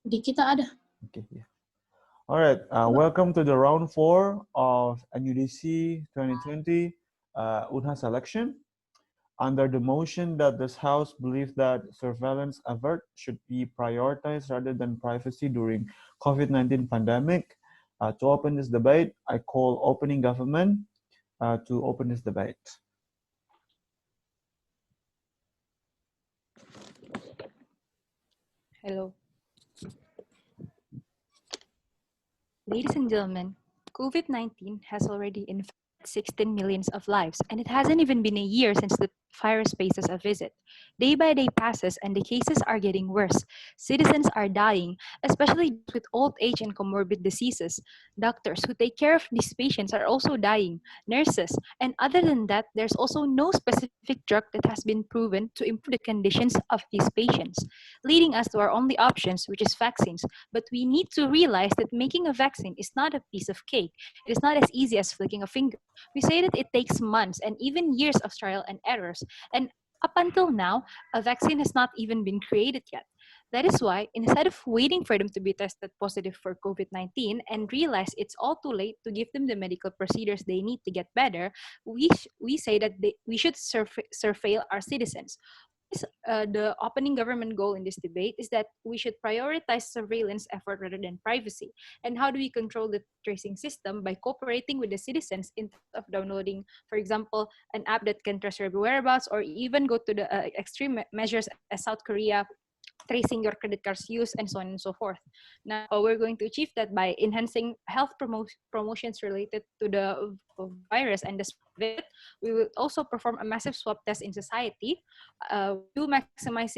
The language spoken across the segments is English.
Di kita ada. Okay, yeah. All right, welcome to the round 4 of NUDC 2020 UNHAS selection. Under the motion that this House believes that surveillance effort should be prioritized rather than privacy during COVID-19 pandemic, to open this debate, I call opening government to open this debate. Hello. Ladies and gentlemen, COVID-19 has already infected 16 millions of lives, and it hasn't even been a year since the virus pays us a visit. Day by day passes, and the cases are getting worse. Citizens are dying, especially with old age and comorbid diseases. Doctors who take care of these patients are also dying, nurses, and other than that, there's also no specific drug that has been proven to improve the conditions of these patients, leading us to our only options, which is vaccines. But we need to realize that making a vaccine is not a piece of cake. It is not as easy as flicking a finger. We say that it takes months and even years of trial and errors. And up until now, a vaccine has not even been created yet. That is why, instead of waiting for them to be tested positive for COVID-19 and realize it's all too late to give them the medical procedures they need to get better, we say that we should surveil our citizens. The opening government goal in this debate is that we should prioritize surveillance effort rather than privacy. And how do we control the tracing system? By cooperating with the citizens instead of downloading, for example, an app that can trace your whereabouts, or even go to the extreme measures as South Korea, tracing your credit card's use, and so on and so forth. Now, we're going to achieve that by enhancing health promotions related to the virus and the spread of it. We will also perform a massive swab test in society, do maximize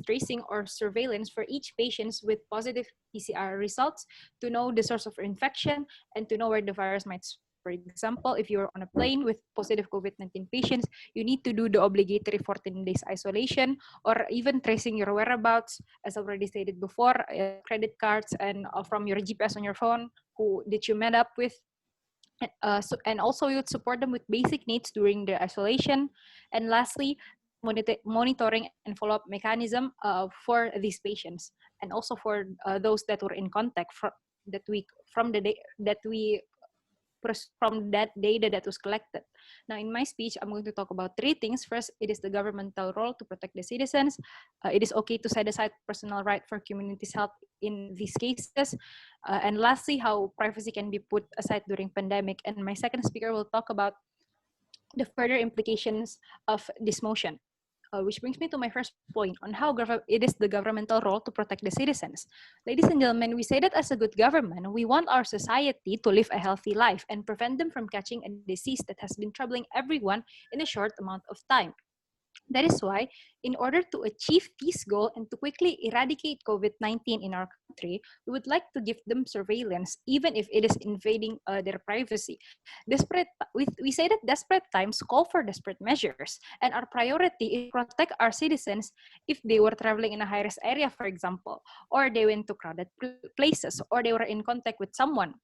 tracing or surveillance for each patient with positive PCR results to know the source of infection and to know where the virus might spread. For example, if you're on a plane with positive COVID-19 patients, you need to do the obligatory 14 days isolation, or even tracing your whereabouts, as already stated before, credit cards, and from your GPS on your phone, who did you met up with. And also we would support them with basic needs during the isolation. And lastly, monitoring and follow-up mechanism for these patients, and also for those that were in contact from that data that was collected. Now, in my speech, I'm going to talk about three things. First, it is the governmental role to protect the citizens. It is okay to set aside personal right for communities' health in these cases. And lastly, how privacy can be put aside during pandemic. And my second speaker will talk about the further implications of this motion. Which brings me to my first point on how it is the governmental role to protect the citizens. Ladies and gentlemen, we say that as a good government, we want our society to live a healthy life and prevent them from catching a disease that has been troubling everyone in a short amount of time. That is why, in order to achieve this goal and to quickly eradicate COVID-19 in our country, we would like to give them surveillance, even if it is invading their privacy. We say that desperate times call for desperate measures, and our priority is to protect our citizens if they were traveling in a high-risk area, for example, or they went to crowded places, or they were in contact with someone.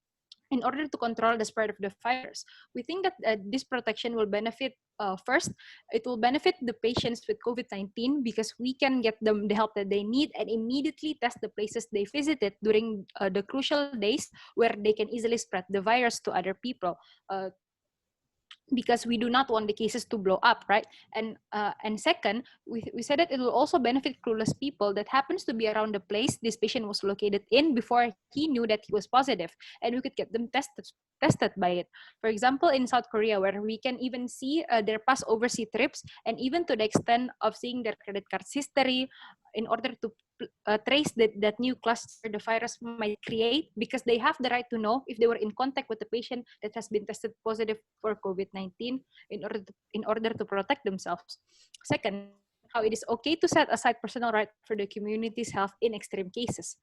In order to control the spread of the virus, we think that this protection will benefit, first, it will benefit the patients with COVID-19 because we can get them the help that they need and immediately test the places they visited during the crucial days where they can easily spread the virus to other people. Because we do not want the cases to blow up, right? And second, we said that it will also benefit clueless people that happens to be around the place this patient was located in before he knew that he was positive, and we could get them tested by it. For example, in South Korea, where we can even see their past overseas trips, and even to the extent of seeing their credit card history, in order to trace that new cluster the virus might create, because they have the right to know if they were in contact with the patient that has been tested positive for COVID-19 in order to protect themselves. Second, how it is okay to set aside personal right for the community's health in extreme cases.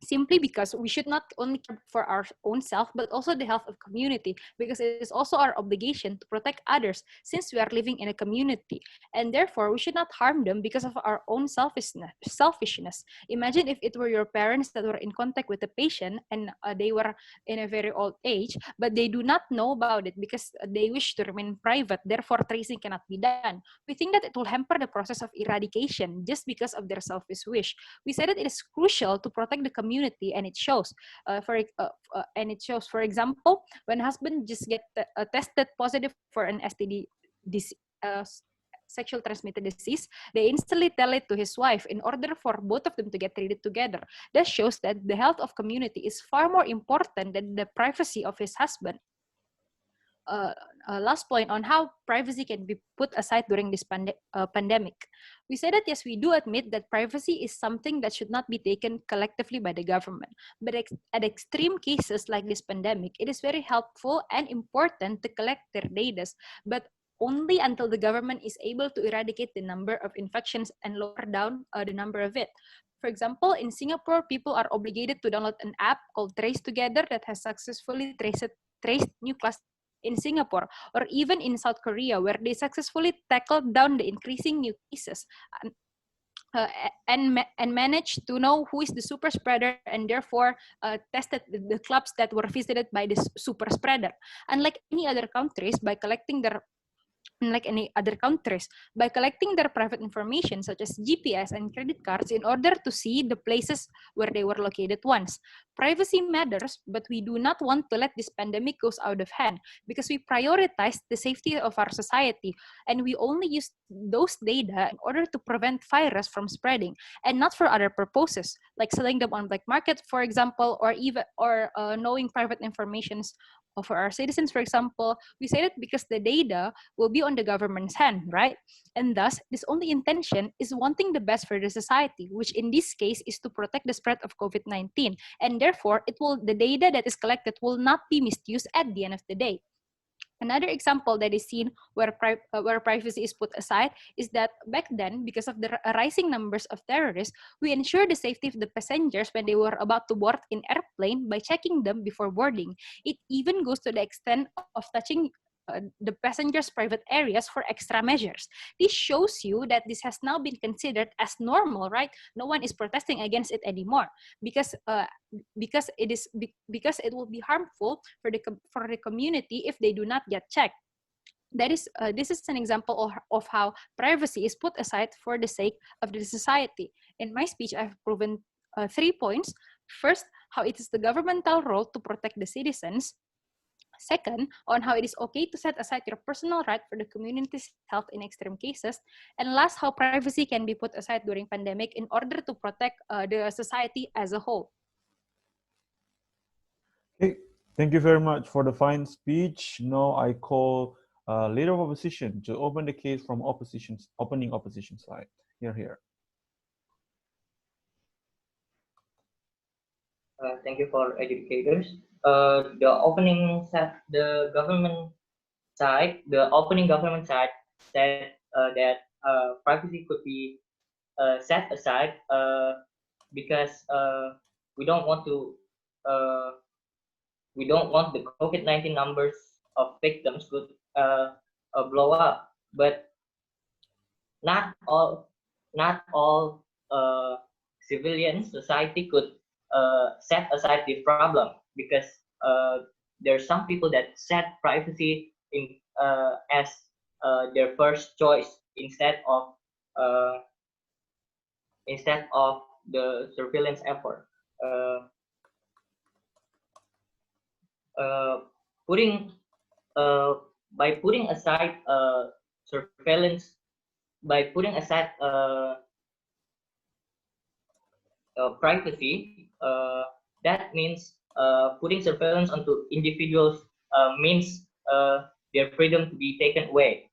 simply because we should not only care for our own self but also the health of community, because it is also our obligation to protect others since we are living in a community, and therefore we should not harm them because of our own selfishness. Imagine if it were your parents that were in contact with the patient, and they were in a very old age, but they do not know about it because they wish to remain private, therefore tracing cannot be done. We think that it will hamper the process of eradication just because of their selfish wish. We say that it is crucial to protect the community, and it shows. For example, when a husband just get tested positive for an STD, uh, sexual transmitted disease, they instantly tell it to his wife in order for both of them to get treated together. That shows that the health of community is far more important than the privacy of his husband. Last point on how privacy can be put aside during this pandemic. We say that yes, we do admit that privacy is something that should not be taken collectively by the government. But at extreme cases like this pandemic, it is very helpful and important to collect their data, but only until the government is able to eradicate the number of infections and lower down the number of it. For example, in Singapore, people are obligated to download an app called Trace Together that has successfully traced new clusters in Singapore, or even in South Korea, where they successfully tackled down the increasing new cases uh, and managed to know who is the super spreader, and therefore tested the clubs that were visited by this super spreader. Unlike any other countries, by collecting their Unlike any other countries, by collecting their private information such as GPS and credit cards in order to see the places where they were located once. Privacy matters, but we do not want to let this pandemic goes out of hand because we prioritize the safety of our society, and we only use those data in order to prevent virus from spreading and not for other purposes like selling them on black market, for example, or knowing private informations for our citizens, for example. We say that because the data will be on the government's hand, right? And thus, this only intention is wanting the best for the society, which in this case is to protect the spread of COVID-19. And therefore, the data that is collected will not be misused at the end of the day. Another example that is seen where privacy is put aside is that back then, because of the rising numbers of terrorists, we ensure the safety of the passengers when they were about to board in airplane by checking them before boarding. It even goes to the extent of touching the passengers' private areas for extra measures. This shows you that this has now been considered as normal, right? No one is protesting against it anymore because because it will be harmful for the community if they do not get checked. This is an example of how privacy is put aside for the sake of the society. In my speech, I've proven 3 points. First, how it is the governmental role to protect the citizens. Second, on how it is okay to set aside your personal right for the community's health in extreme cases. And last, how privacy can be put aside during pandemic in order to protect the society as a whole. Okay, thank you very much for the fine speech. Now I call leader of opposition to open the case from opening opposition side. Here. Thank you for educators. The opening government side said that privacy could be set aside because we don't want to we don't want the COVID-19 numbers of victims could blow up. But not all civilian society could set aside this problem, because there are some people that set privacy in as their first choice uh, instead of the surveillance effort. Uh, putting by putting aside surveillance by putting aside privacy, that means putting surveillance onto individuals means their freedom to be taken away.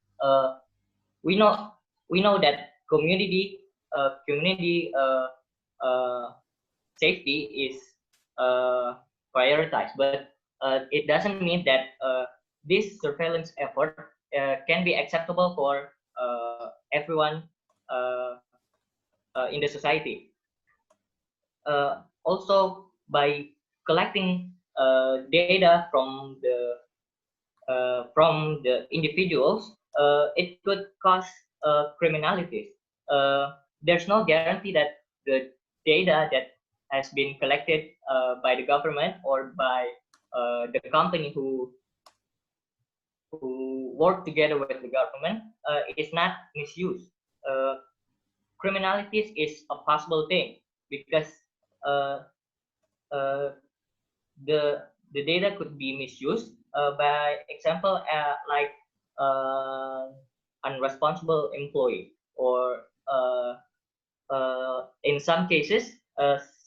We know that community safety is prioritized, but it doesn't mean that this surveillance effort can be acceptable for everyone in the society. also by collecting data from the individuals, it could cause criminalities. There's no guarantee that the data that has been collected by the government or by the company who work together with the government is not misused. Criminalities is a possible thing because uh, uh, the data could be misused. By example, like unresponsible employee, or in some cases,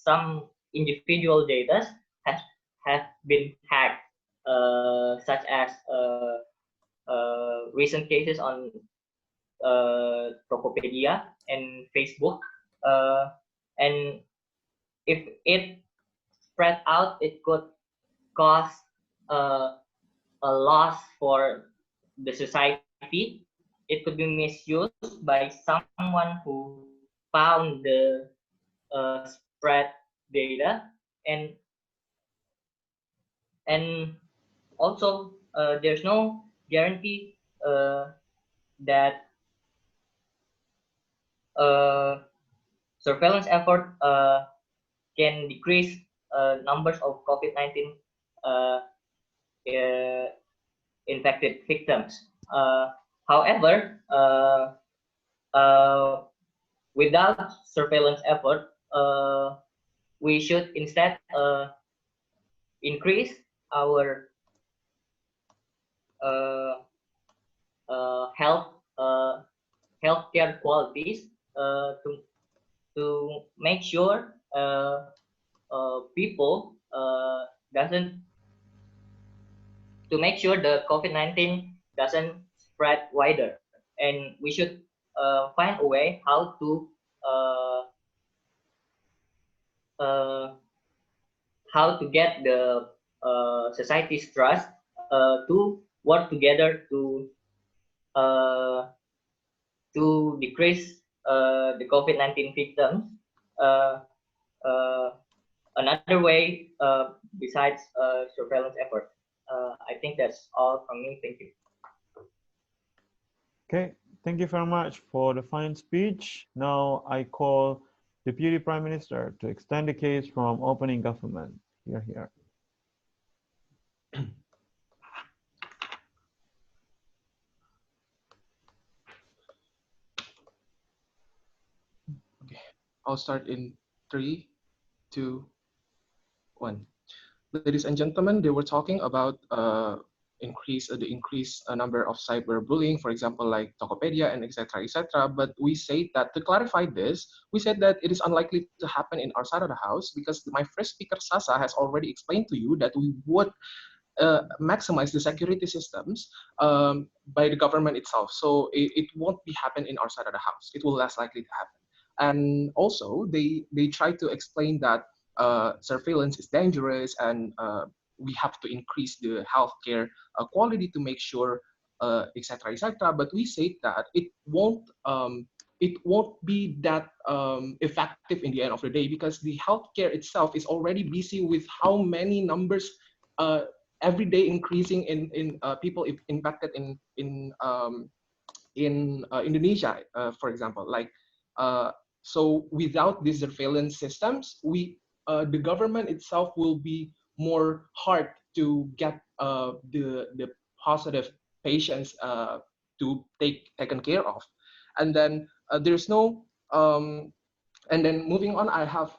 some individual data has have been hacked, such as recent cases on Tokopedia and Facebook, uh, and if it spread out, it could cause uh, a loss for the society. It could be misused by someone who found the spread data, and and also there's no guarantee that uh, surveillance effort can decrease numbers of COVID-19 uh, uh, infected victims. However, uh, without surveillance effort, we should instead increase our uh, health healthcare qualities to make sure people doesn't to make sure the COVID-19 doesn't spread wider, and we should find a way uh, uh, how to get the society's trust to work together uh, to decrease the COVID-19 victims. Uh, uh, Another way besides surveillance effort. I think that's all from me. Thank you. Okay, thank you very much for the fine speech. Now I call Deputy Prime Minister to extend the case from opening government. Here. Okay, I'll start in 3, 2, 1. Ladies and gentlemen, they were talking about the increased number of cyberbullying, for example, like Tokopedia and etc. etc. But we say that to clarify this, we said that it is unlikely to happen in our side of the house because my first speaker Sasa has already explained to you that we would maximize the security systems by the government itself. So it won't be happen in our side of the house. It will less likely to happen. And also they try to explain that surveillance is dangerous and we have to increase the healthcare quality to make sure etc etc. But we say that it won't be that effective in the end of the day because the healthcare itself is already busy with how many numbers every day increasing in people impacted in Indonesia, for example. Like so, without these surveillance systems, the government itself will be more hard to get the positive patients to taken care of, and then there's no and then moving on, I have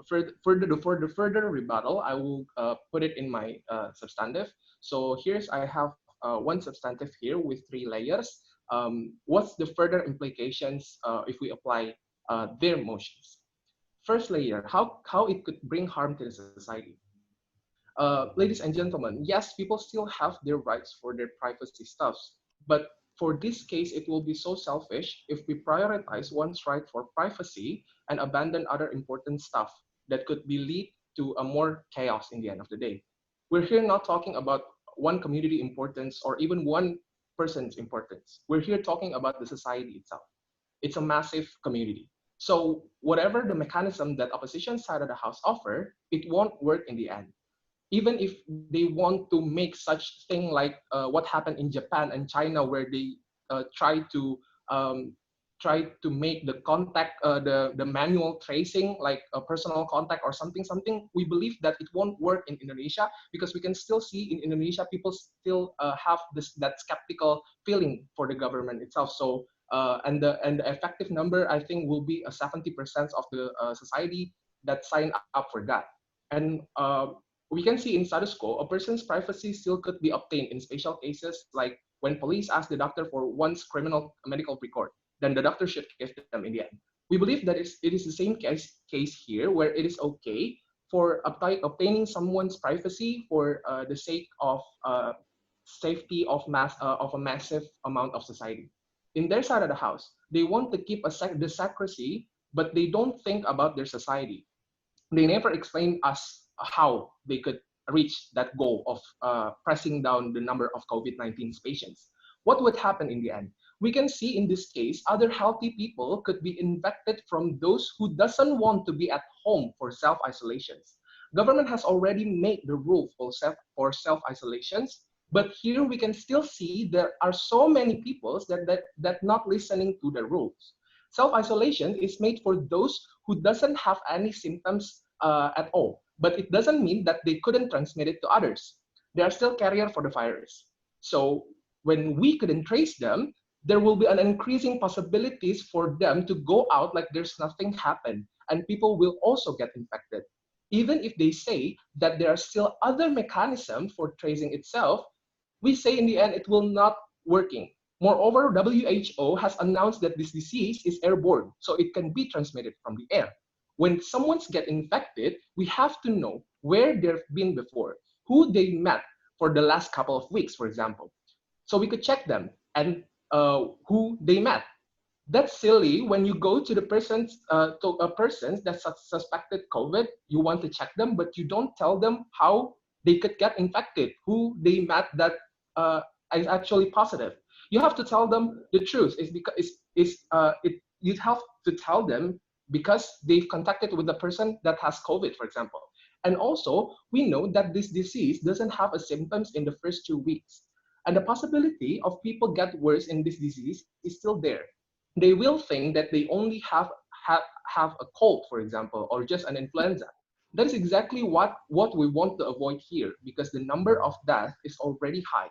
for the further rebuttal, I will put it in my substantive. So I have one substantive here with 3 layers. What's the further implications if we apply their motions? First layer, how it could bring harm to the society. Ladies and gentlemen, yes, people still have their rights for their privacy stuffs, but for this case, it will be so selfish if we prioritize one's right for privacy and abandon other important stuff that could be lead to a more chaos in the end of the day. We're here not talking about one community importance or even one person's importance. We're here talking about the society itself. It's a massive community. So whatever the mechanism that opposition side of the house offer, it won't work in the end. Even if they want to make such thing like what happened in Japan and China, where they um, try to make the contact, the manual tracing, like a personal contact or something, we believe that it won't work in Indonesia, because we can still see in Indonesia people still have that skeptical feeling for the government itself. So and the effective number, I think, will be 70% of the society that sign up for that. And we can see in status quo, a person's privacy still could be obtained in special cases, like when police ask the doctor for one's criminal medical record, then the doctor should give them in the end. We believe that it is the same case here, where it is okay for obtaining someone's privacy for the sake of safety of a massive amount of society. In their side of the house, they want to keep the secrecy, but they don't think about their society. They never explained us how they could reach that goal of pressing down the number of COVID-19 patients. What would happen in the end? We can see in this case, other healthy people could be infected from those who doesn't want to be at home for self-isolations. Government has already made the rule for self-isolations, but here we can still see there are so many people that not listening to the rules. Self-isolation is made for those who doesn't have any symptoms at all, but it doesn't mean that they couldn't transmit it to others. They are still carrier for the virus. So when we couldn't trace them, there will be an increasing possibilities for them to go out like there's nothing happened, and people will also get infected. Even if they say that there are still other mechanisms for tracing itself, we say in the end it will not working. Moreover, WHO has announced that this disease is airborne, so it can be transmitted from the air. When someone's get infected, we have to know where they've been before, who they met for the last couple of weeks, for example. So we could check them and who they met. That's silly when you go to the persons that suspected COVID, you want to check them, but you don't tell them how they could get infected, who they met that is actually positive. You have to tell them the truth. You have to tell them because they've contacted with the person that has COVID, for example. And also, we know that this disease doesn't have a symptoms in the first 2 weeks. And the possibility of people get worse in this disease is still there. They will think that they only have a cold, for example, or just an influenza. That is exactly what we want to avoid here, because the number of deaths is already high.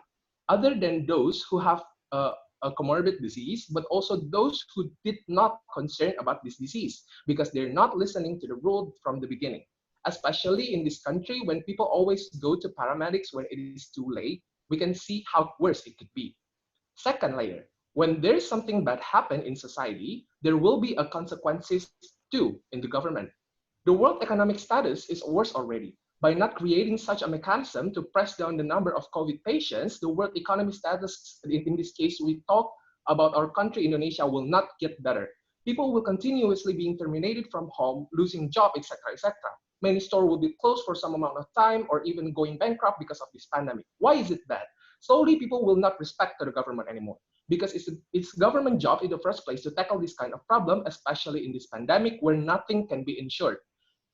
Other than those who have a comorbid disease, but also those who did not concern about this disease because they're not listening to the rule from the beginning. Especially in this country, when people always go to paramedics when it is too late, we can see how worse it could be. Second layer, when there's something bad happen in society, there will be a consequences too in the government. The world economic status is worse already. By not creating such a mechanism to press down the number of COVID patients, the world economic status, in this case, we talk about our country, Indonesia, will not get better. People will continuously being terminated from home, losing job, etc., etc. Many stores will be closed for some amount of time or even going bankrupt because of this pandemic. Why is it bad? Slowly, people will not respect the government anymore because it's government job in the first place to tackle this kind of problem, especially in this pandemic where nothing can be ensured.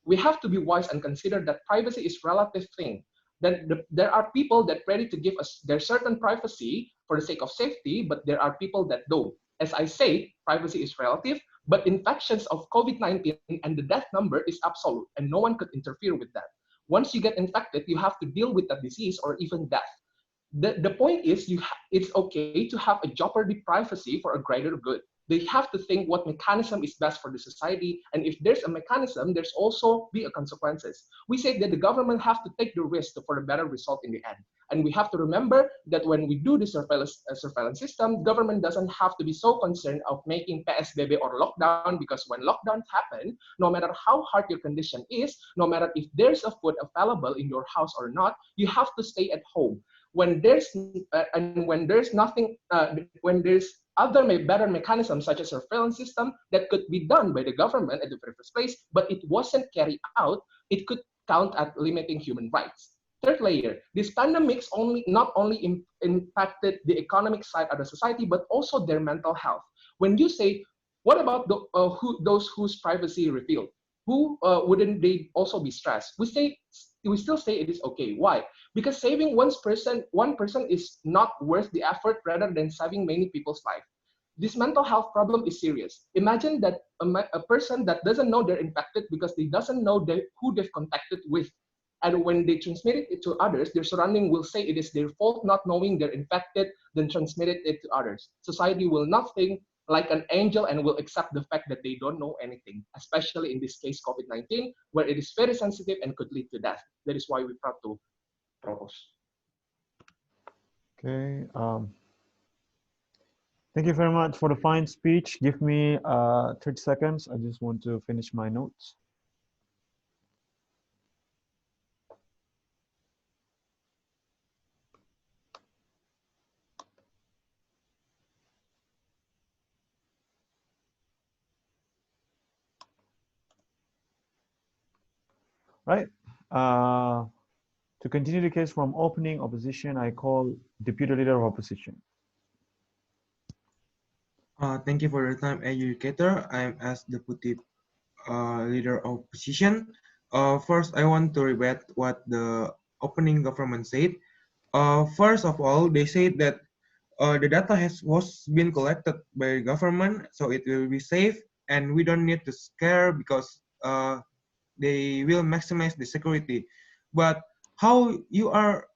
We have to be wise and consider that privacy is relative thing. Then there are people that ready to give us their certain privacy for the sake of safety, but there are people that don't. As I say, privacy is relative, but infections of COVID-19 and the death number is absolute, and no one could interfere with that. Once you get infected, you have to deal with that disease or even death. The point is, it's okay to have a jeopardy privacy for a greater good. They have to think what mechanism is best for the society, and if there's a mechanism, there's also be a consequences. We say that the government have to take the risk for a better result in the end. And we have to remember that when we do the surveillance system, government doesn't have to be so concerned of making PSBB or lockdown, because when lockdowns happen, no matter how hard your condition is, no matter if there's a food available in your house or not, you have to stay at home. When there's other better mechanisms such as surveillance system that could be done by the government at the very first place, but it wasn't carried out, it could count at limiting human rights. Third layer, this pandemics not only impacted the economic side of the society, but also their mental health. When you say What about those whose privacy revealed? Who wouldn't they also be stressed? We still say it is okay. Why? Because saving one person is not worth the effort rather than saving many people's life. This mental health problem is serious. Imagine that a person that doesn't know they're infected because they doesn't know who they've contacted with. And when they transmit it to others, their surrounding will say it is their fault not knowing they're infected, then transmitted it to others. Society will not think like an angel and will accept the fact that they don't know anything, especially in this case, COVID-19, where it is very sensitive and could lead to death. That is why we proud to propose. Okay. Thank you very much for the fine speech. Give me 30 seconds. I just want to finish my notes. Right. To continue the case from opening opposition, I call Deputy Leader of Opposition. Thank you for your time, educator. I'm as Deputy Leader of Opposition. First, I want to rebut what the opening government said. First of all, they said that the data was been collected by government, so it will be safe, and we don't need to scare because they will maximize the security. But how you are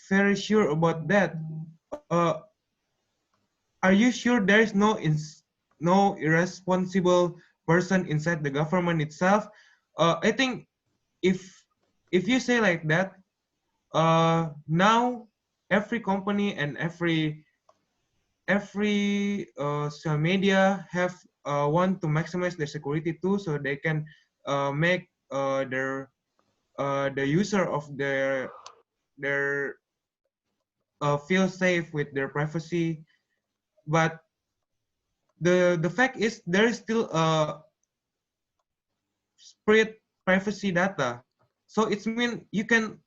very sure about that? Are you sure there is no irresponsible person inside the government itself? I think if you say like that, now every company and every social media have want to maximize their security too, so they can make the user of their feel safe with their privacy. But the fact is there is still spread privacy data, so it's mean you can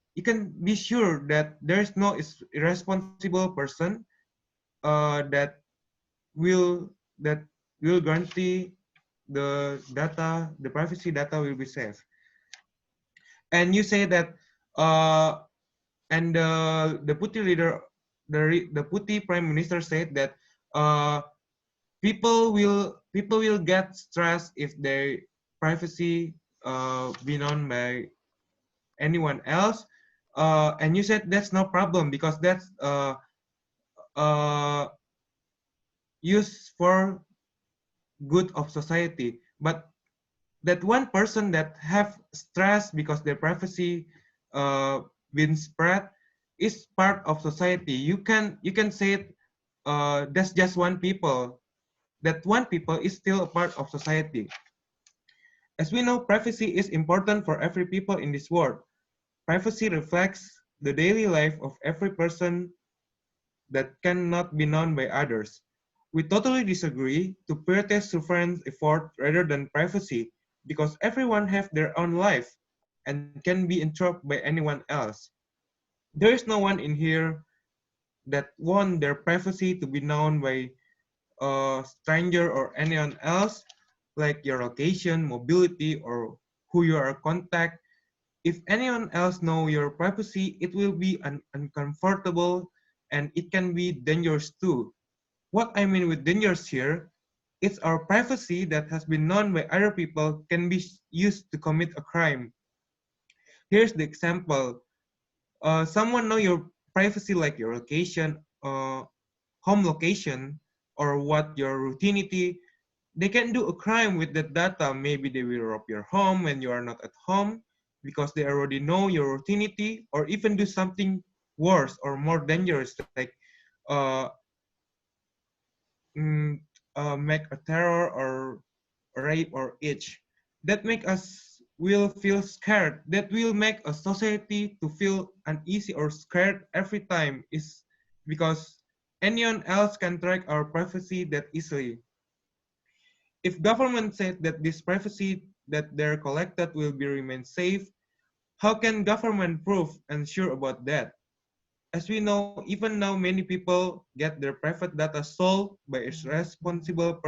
be sure that there is no irresponsible person that will guarantee the privacy data will be safe. And you say that and the deputy leader, the deputy prime minister said that people will get stressed if their privacy be known by anyone else. And you said that's no problem because that's used for good of society. But that one person that have stress because their privacy been spread is part of society. You can say it, that's just one people. That one people is still a part of society. As we know, privacy is important for every people in this world. Privacy reflects the daily life of every person that cannot be known by others. We totally disagree to prioritize sovereign effort rather than privacy because everyone has their own life and can be interrupted by anyone else. There is no one in here that want their privacy to be known by a stranger or anyone else, like your location, mobility, or who you are contact. If anyone else know your privacy, it will be uncomfortable and it can be dangerous too. What I mean with dangerous here, it's our privacy that has been known by other people can be used to commit a crime. Here's the example. Someone know your privacy like your location, home location, or what your routinity. They can do a crime with that data. Maybe they will rob your home when you are not at home because they already know your routinity, or even do something worse or more dangerous like uh, make a terror or rape or itch. That make us will feel scared. That will make a society to feel uneasy or scared every time is because anyone else can track our privacy that easily. If government said that this privacy that they're collected will be remain safe, how can government prove and sure about that? As we know, even now many people get their private data sold by irresponsible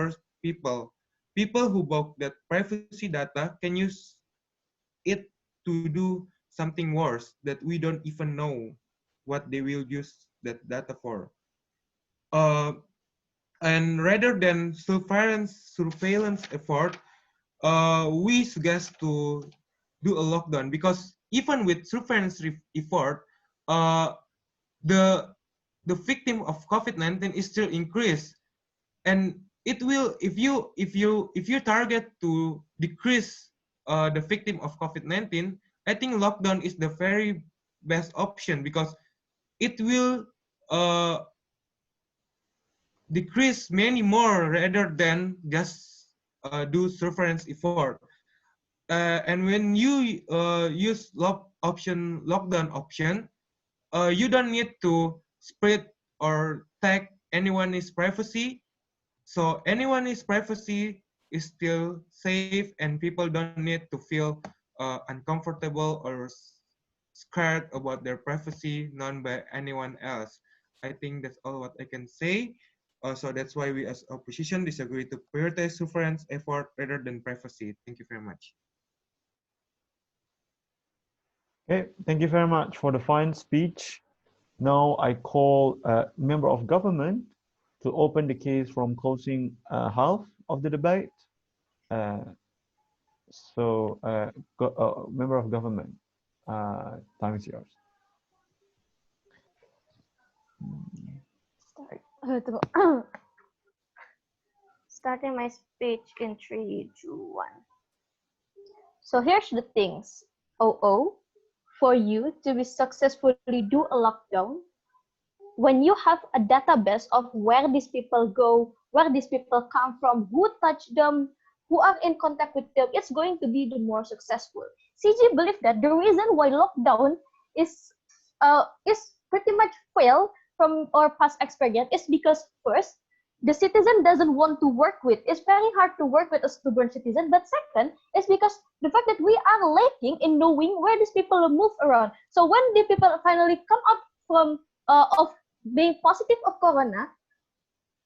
people. people who bought that privacy data can use it to do something worse that we don't even know what they will use that data for. And rather than surveillance effort, we suggest to do a lockdown, because even with surveillance effort, uh, the victim of COVID-19 is still increased, and it will, if you target to decrease the victim of COVID-19, I think lockdown is the very best option, because it will decrease many more rather than just do surveillance effort. And when you use lockdown option, you don't need to spread or tag anyone's privacy. So anyone's privacy is still safe, and people don't need to feel uncomfortable or scared about their privacy known by anyone else. I think that's all what I can say. So that's why we as opposition disagree to prioritize surveillance effort rather than privacy. Thank you very much. Okay, thank you very much for the fine speech. Now I call a member of government to open the case from closing half of the debate. Member of government, time is yours. Starting my speech in 3, 2, 1. So here's the things. For you to be successfully do a lockdown, when you have a database of where these people go, where these people come from, who touched them, who are in contact with them, it's going to be the more successful. CG believe that the reason why lockdown is pretty much fail from our past experience is because first, the citizen doesn't want to work with. It's very hard to work with a stubborn citizen. But second, it's because the fact that we are lacking in knowing where these people move around. So when the people finally come out from of being positive of corona,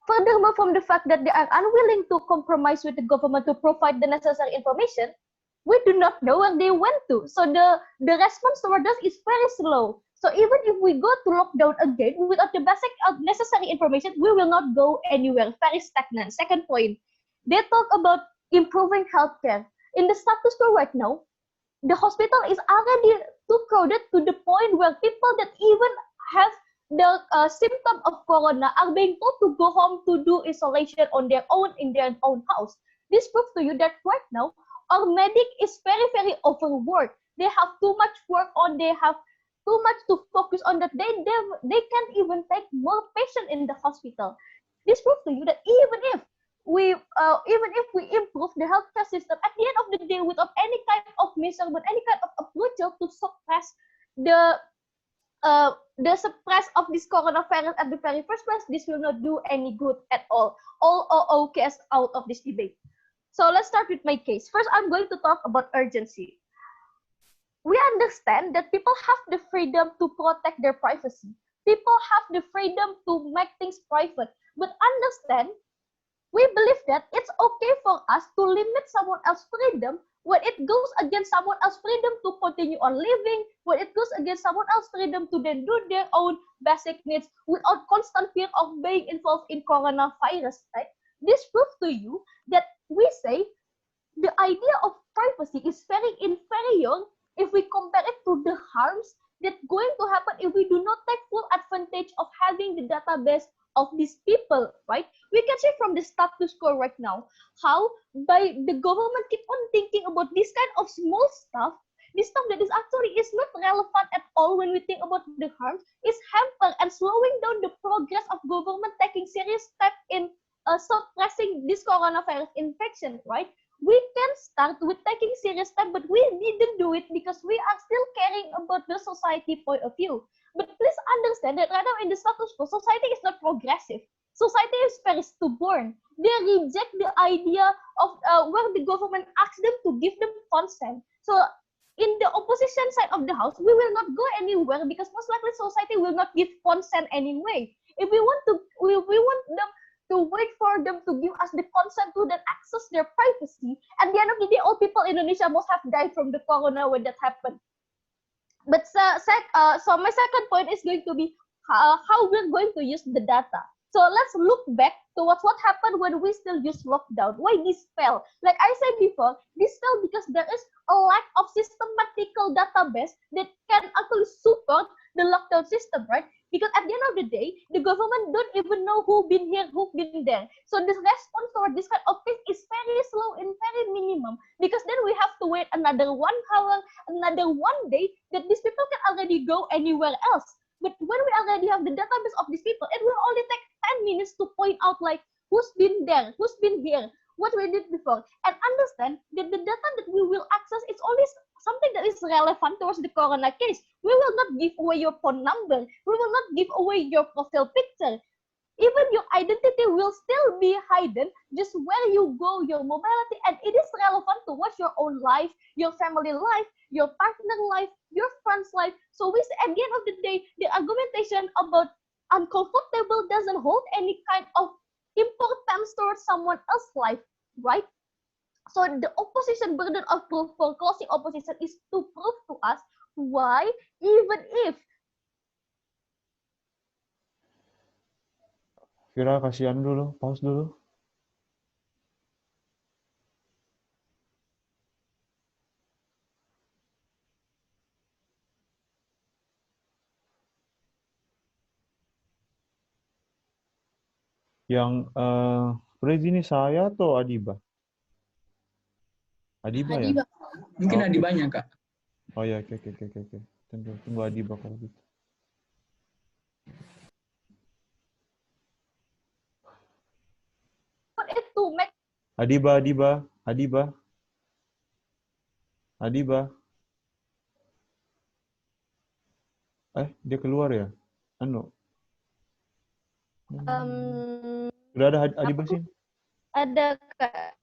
furthermore from the fact that they are unwilling to compromise with the government to provide the necessary information, we do not know where they went to. So the response toward us is very slow. So even if we go to lockdown again without the basic necessary information, we will not go anywhere. Very stagnant. Second point, they talk about improving healthcare. In the status quo right now, the hospital is already too crowded to the point where people that even have the symptom of corona are being told to go home to do isolation on their own in their own house. This proves to you that right now our medic is very, very overworked. They have too much work on. They have too much to focus on that they can't even take more patients in the hospital. This proves to you that even if we improve the healthcare system, at the end of the day, without any kind of measurement, any kind of approach to suppress the suppress of this coronavirus at the very first place, this will not do any good at all. All OOKs out of this debate. So let's start with my case. First, I'm going to talk about urgency. We understand that people have the freedom to protect their privacy. People have the freedom to make things private. But understand, we believe that it's okay for us to limit someone else's freedom when it goes against someone else's freedom to continue on living, when it goes against someone else's freedom to then do their own basic needs without constant fear of being involved in coronavirus, right? This proves to you that we say the idea of privacy is very inferior if we compare it to the harms that's going to happen if we do not take full advantage of having the database of these people, right? We can see from the status quo right now how by the government keep on thinking about this kind of small stuff, this stuff that is actually is not relevant at all when we think about the harms, is hamper and slowing down the progress of government taking serious steps in suppressing this coronavirus infection, right? We can start with taking serious steps, but we didn't do it because we are still caring about the society point of view. But please understand that right now in the status quo, society is not progressive. Society is very stubborn. They reject the idea of where the government asks them to give them consent. So in the opposition side of the house, we will not go anywhere because most likely society will not give consent anyway. If we want them to wait for them to give us the consent to then access their privacy. At the end of the day, all people in Indonesia must have died from the corona when that happened. But so my second point is going to be how we're going to use the data. So let's look back towards what happened when we still use lockdown. Why this fell? Like I said before, this fell because there is a lack of systematical database that can actually support the lockdown system, right? Because at the end of the day, the government don't even know who been here, who been there. So the response toward this kind of thing is very slow and very minimum. Because then we have to wait another 1 hour, another 1 day that these people can already go anywhere else. But when we already have the database of these people, it will only take 10 minutes to point out like who's been there, who's been here, what we did before, and understand that the data that we will access is only something that is relevant towards the corona case. We will not give away your phone number. We will not give away your profile picture. Even your identity will still be hidden, just where you go, your mobility, and it is relevant towards your own life, your family life, your partner life, your friend's life. So we say at the end of the day, the argumentation about uncomfortable doesn't hold any kind of importance towards someone else's life, right? So the opposition burden of proof for closing opposition is to prove to us why, even if Vira, kasihan dulu, pause dulu. Yang Prezi ini saya atau Adibah? Adibah ya? Adibah. Mungkin Adibahnya, Kak. Oh ya, oke. Tunggu Adibah kalau gitu. Adibah. Dia keluar ya? Udah ada Adibah sih? ada Kak.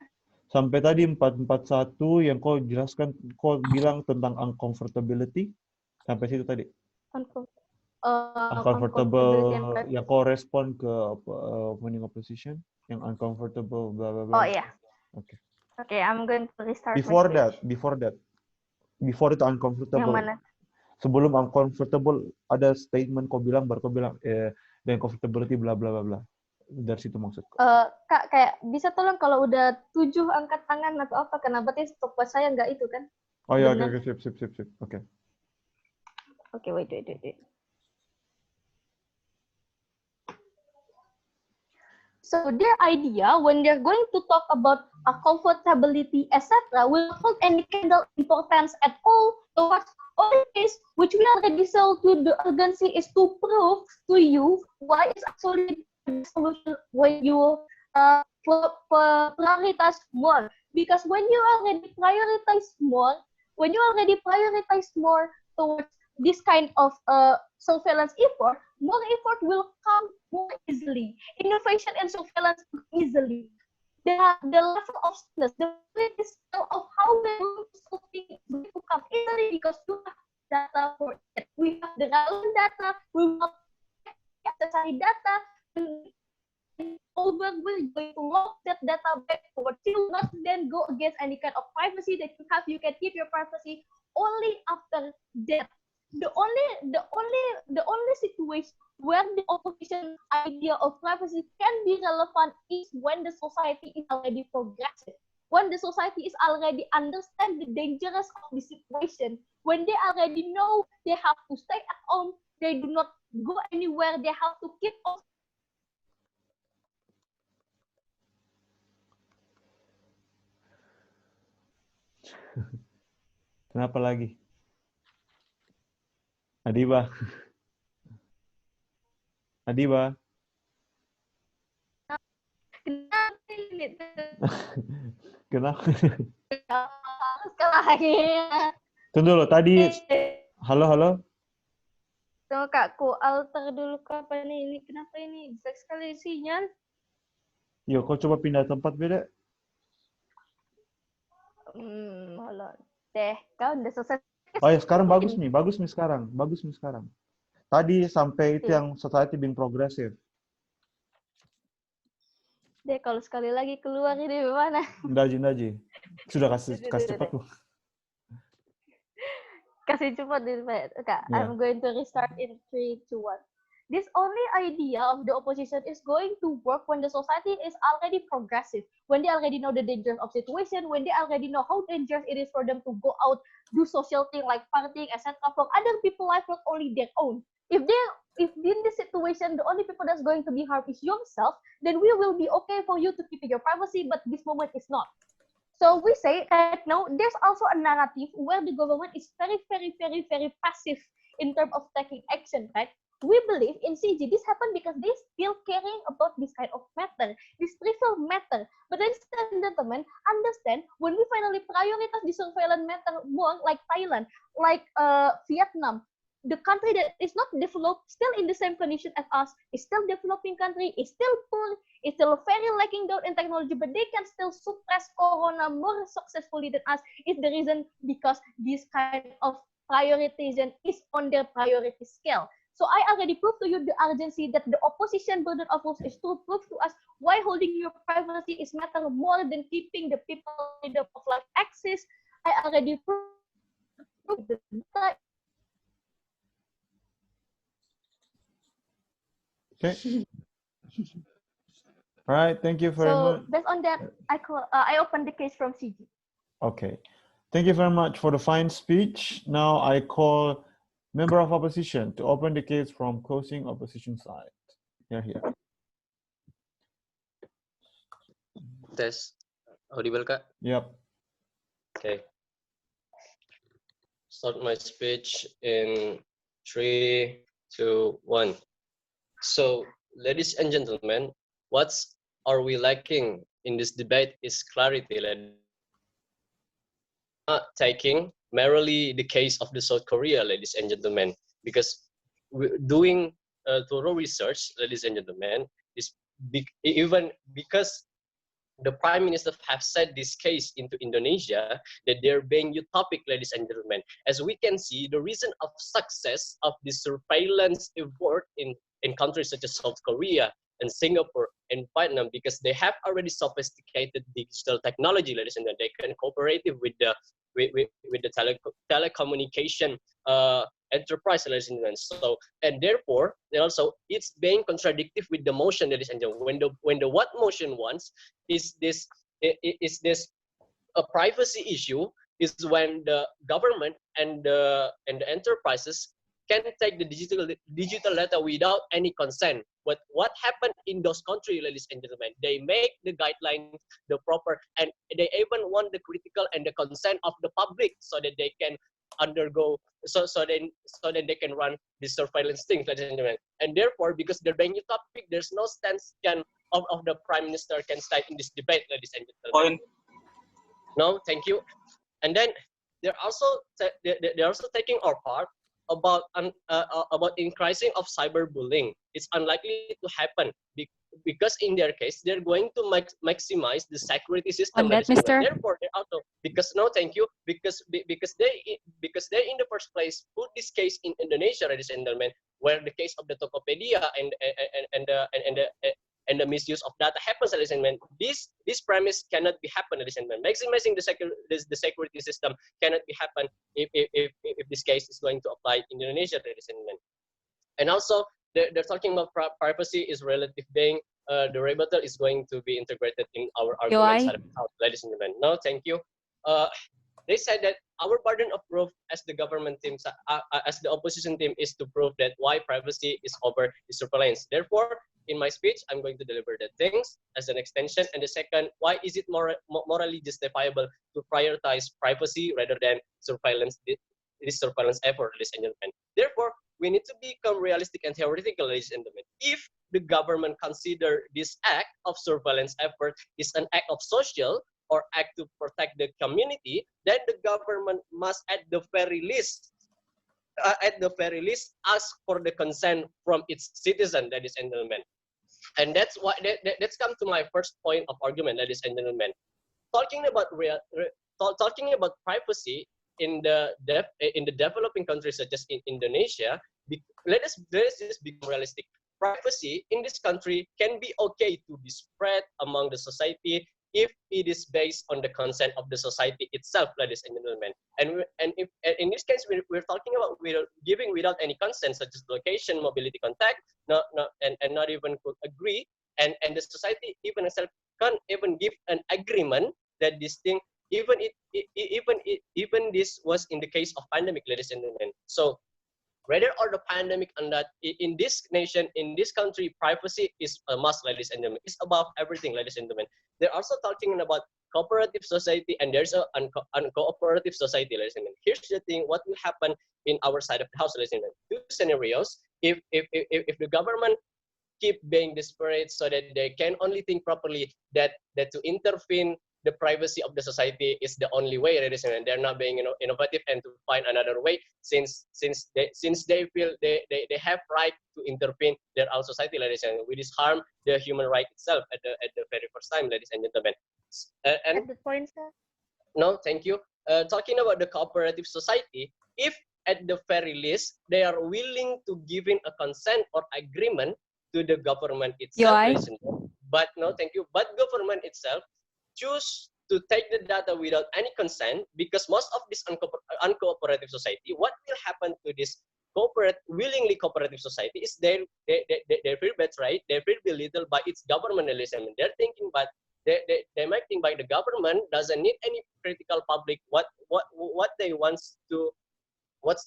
Sampai tadi 441 yang kau jelaskan, kau bilang tentang uncomfortability. Sampai situ tadi. Uncomfortable, yang kau respon ke winning opposition, yang uncomfortable, bla bla bla. Oh iya. Oke. Okay, I'm going to restart. Before itu uncomfortable. Yang mana? Sebelum uncomfortable ada statement kau bilang, baru kau bilang the uncomfortability bla bla bla bla. Dari situ maksudku. Kak, kayak bisa tolong kalau udah 7 angkat tangan atau apa, kenapa sih stopwatch saya nggak itu kan? Oh ya, oke, sip. Oke. Oke, wait. So their idea, when they're going to talk about comfortability, etc., will hold any candle importance at all towards all case which we already sold to the agency is to prove to you why it's actually the solution when you prioritize more. Because when you already prioritize more towards this kind of surveillance effort, more effort will come more easily. Innovation and surveillance easily. The level of stress, the scale of how we're going to solve things will come easily because we have data for it. We have the relevant data, we have necessary data, and over we're going to lock that data back towards you, not then go against any kind of privacy that you have. You can keep your privacy only after that. The only situation where the opposition idea of privacy can be relevant is when the society is already progressive, when the society is already understand the dangers of the situation, when they already know they have to stay at home, they do not go anywhere, they have to keep on. Kenapa lagi? Adibah. Kenapa? Tunggu dulu, tadi halo. Tunggu Kak, ku alter dulu kapan ini? Kenapa ini? Jelek sekali sinyal. Yo, kau coba pindah tempat beda. Halo. Kau udah selesai. Oh ya, sekarang bagus nih sekarang. Tadi sampai itu yang society being progressive. deh kalau sekali lagi keluar ini gimana? Daji. Sudah kasih cepat loh. Kasih cepat deh, Kak. Yeah. I'm going to restart in 3, 2, 1. This only idea of the opposition is going to work when the society is already progressive, when they already know the dangers of situation, when they already know how dangerous it is for them to go out, do social thing like partying, etc. for other people life, not only their own. If in this situation the only people that's going to be harmed is yourself, then we will be okay for you to keep your privacy, but this moment is not. So we say right now there's also a narrative where the government is very, very, very, very passive in terms of taking action, right? We believe in CG this happened because they still caring about this kind of matter, this trivial matter. But ladies and gentlemen, understand when we finally prioritize the surveillance matter more, like Thailand, like Vietnam, the country that is not developed, still in the same condition as us, is still developing country, is still poor, is still very lacking down in technology, but they can still suppress corona more successfully than us, is the reason because this kind of prioritization is on their priority scale. So I already proved to you the urgency that the opposition burden of rules is to prove to us why holding your privacy is matter more than keeping the people freedom of life access. I already proved the data. Okay. All right. Thank you very much. So based on that, I opened the case from CG. Okay. Thank you very much for the fine speech. Now I call member of opposition to open the case from closing opposition side. Here. Tes. Audible, Kak? Yep. Okay. Start my speech in 3, 2, 1. So, ladies and gentlemen, what are we lacking in this debate is clarity. Not taking merely the case of the South Korea, ladies and gentlemen, because doing thorough research, ladies and gentlemen, is even because the Prime Minister have said this case into Indonesia, that they're being utopic, ladies and gentlemen. As we can see, the reason of success of the surveillance effort in countries such as South Korea and Singapore and Vietnam, because they have already sophisticated digital technology, ladies and gentlemen. They can cooperate with the telecommunication enterprise, ladies and gentlemen. So, and therefore, it's being contradictory with the motion, ladies and gentlemen. When the what motion wants is this a privacy issue, is when the government and the enterprises can take the digital data without any consent. But what happened in those countries, ladies and gentlemen? They make the guidelines, the proper, and they even want the critical and the consent of the public so that they can undergo, so then they can run the surveillance things, ladies and gentlemen. And therefore, because they're being utopic, there's no stance of the Prime Minister can start in this debate, ladies and gentlemen. No, thank you. And then they're also taking our part about increasing of cyberbullying. It's unlikely to happen because in their case they're going to maximize the security system. On that, Mr. Therefore, they're out of, because no, thank you, because they in the first place put this case in Indonesia, ladies and gentlemen, where the case of the Tokopedia and the misuse of data happens, ladies and gentlemen. This premise cannot be happen, ladies and gentlemen. Maximizing the security system cannot be happen if this case is going to apply in Indonesia, ladies and gentlemen. And also, they're talking about privacy is relative being. The rebuttal is going to be integrated in our arguments, ladies and gentlemen. No, thank you. They said that our burden of proof as the government team, as the opposition team, is to prove that why privacy is over the surveillance. Therefore, in my speech, I'm going to deliver the things as an extension. And the second, why is it morally justifiable to prioritize privacy rather than surveillance, this surveillance effort, ladies and gentlemen. Therefore, we need to become realistic and theoretical, ladies and gentlemen. If the government consider this act of surveillance effort is an act of social or act to protect the community, then the government must at the very least ask for the consent from its citizen, ladies and gentlemen. And that's why that's come to my first point of argument, ladies and gentlemen. Talking about privacy in the developing countries such as in Indonesia, let us just become realistic. privacy in this country can be okay to be spread among the society if it is based on the consent of the society itself, ladies and gentlemen. And if in this case we're talking about giving without any consent, such as location, mobility, contact, and not even could agree, and the society even itself can't even give an agreement that this thing, even this was in the case of pandemic, ladies and gentlemen. So rather or the pandemic, and that in this nation, in this country, privacy is a must, ladies and gentlemen. It's above everything, ladies and gentlemen. They're also talking about cooperative society, and there's a uncooperative society, ladies and gentlemen. Here's the thing: what will happen in our side of the house, ladies and gentlemen? Two scenarios. If the government keep being desperate so that they can only think properly that to intervene the privacy of the society is the only way, ladies and gentlemen. They're not being innovative and to find another way, since they feel they have right to intervene their own society, ladies and gentlemen, which is harm the human right itself at the very first time, ladies and gentlemen. And At the point, sir. no, thank you. Talking about the cooperative society, if at the very least they are willing to give in a consent or agreement to the government itself, ladies and gentlemen. But no, thank you. But government itself choose to take the data without any consent, because most of this uncooperative society, what will happen to this willingly cooperative society is they feel betrayed, they feel belittled by its government, ladies and gentlemen. They're thinking, but they might think by the government doesn't need any critical public what they want to what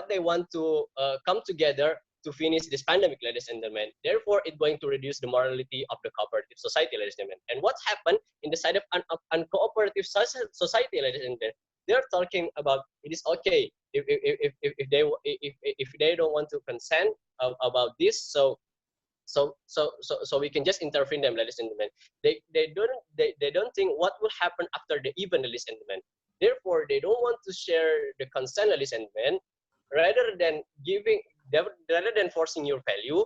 they want to come together to finish this pandemic, ladies and gentlemen. Therefore, it's going to reduce the morality of the cooperative society, ladies and gentlemen. And what's happened in the side of uncooperative society, ladies and gentlemen? They're talking about it is okay if they don't want to consent about this, so we can just intervene them, ladies and gentlemen. They don't think what will happen after the event, ladies and gentlemen. Therefore, they don't want to share the consent, ladies and gentlemen. Rather than forcing your value,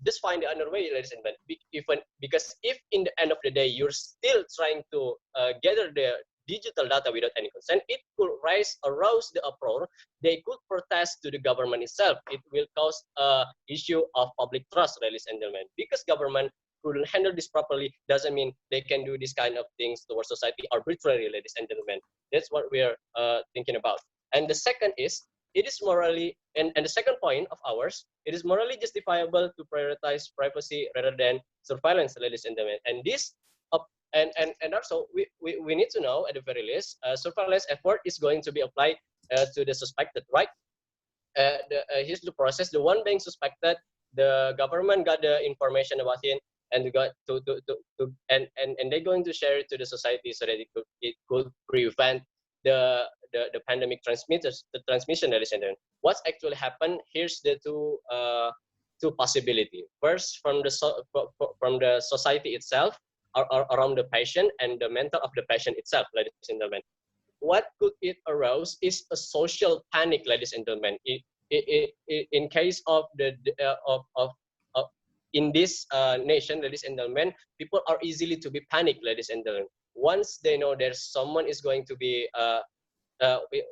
just find the other way, ladies and gentlemen. Because if in the end of the day you're still trying to gather the digital data without any consent, it could arouse the uproar. They could protest to the government itself. It will cause an issue of public trust, ladies and gentlemen. Because government couldn't handle this properly doesn't mean they can do this kind of things towards society arbitrarily, ladies and gentlemen. That's what we're thinking about. And the second is, it is morally, and the second point of ours, it is morally justifiable to prioritize privacy rather than surveillance, ladies and gentlemen. And this, and also we need to know at the very least, surveillance effort is going to be applied to the suspected, right? Here's the process: the one being suspected, the government got the information about him, and got and they're going to share it to the society so that it could prevent the pandemic transmission, ladies and gentlemen. What's actually happened? Here's the two possibility. First, from the society itself, or around the patient and the mental of the patient itself, ladies and gentlemen. What could it arouse is a social panic, ladies and gentlemen. In case of in this nation, ladies and gentlemen, people are easily to be panicked, ladies and gentlemen. Once they know there's someone is going to be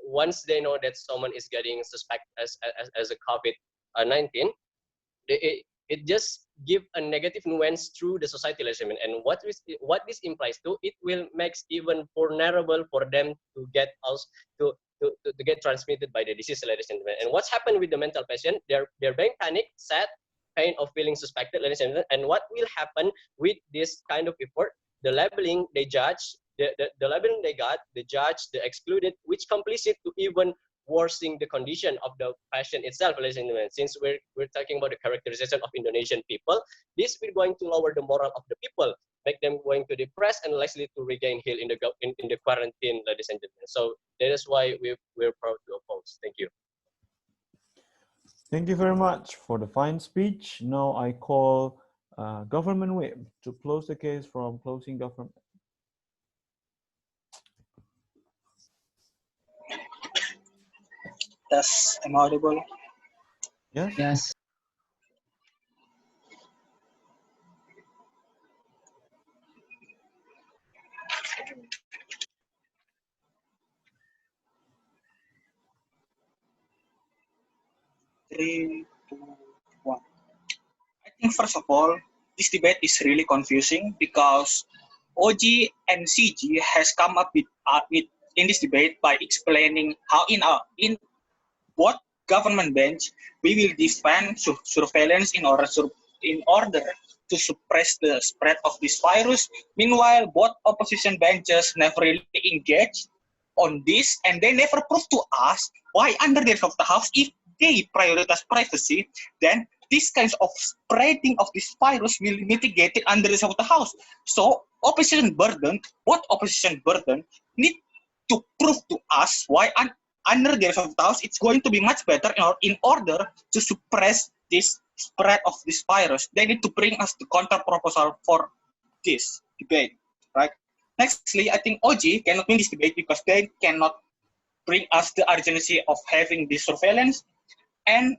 once they know that someone is getting suspected as a COVID-19, it just give a negative nuance through the society, ladies and gentlemen. And what this implies to, it will makes even vulnerable for them to get to get transmitted by the disease, ladies and gentlemen. And what's happened with the mental patient? They're being panicked, sad, pain of feeling suspected, ladies and gentlemen. And what will happen with this kind of effort? The labeling they judge, the labeling they got, the judge, the excluded, which complicit to even worsening the condition of the patient itself, ladies and gentlemen. Since we're talking about the characterization of Indonesian people, this will going to lower the moral of the people, make them going to depress and likely to regain heal in the quarantine, ladies and gentlemen. So that is why we're proud to oppose. Thank you. Thank you very much for the fine speech. Now I call Government Whip to close the case from closing government. Yes, am I audible? Yes? Yes. Three, two, think first of all, this debate is really confusing because OG and CG has come up with in this debate by explaining how in what government bench we will defend surveillance in order to suppress the spread of this virus. Meanwhile, both opposition benches never really engage on this, and they never prove to us why under the of the house, if they prioritize privacy, then this kinds of spreading of this virus will be mitigated under the of the house. So both opposition burden need to prove to us why under the of the house it's going to be much better in order to suppress this spread of this virus. They need to bring us the counter proposal for this debate, right? Nextly, I think OG cannot win this debate because they cannot bring us the urgency of having this surveillance, and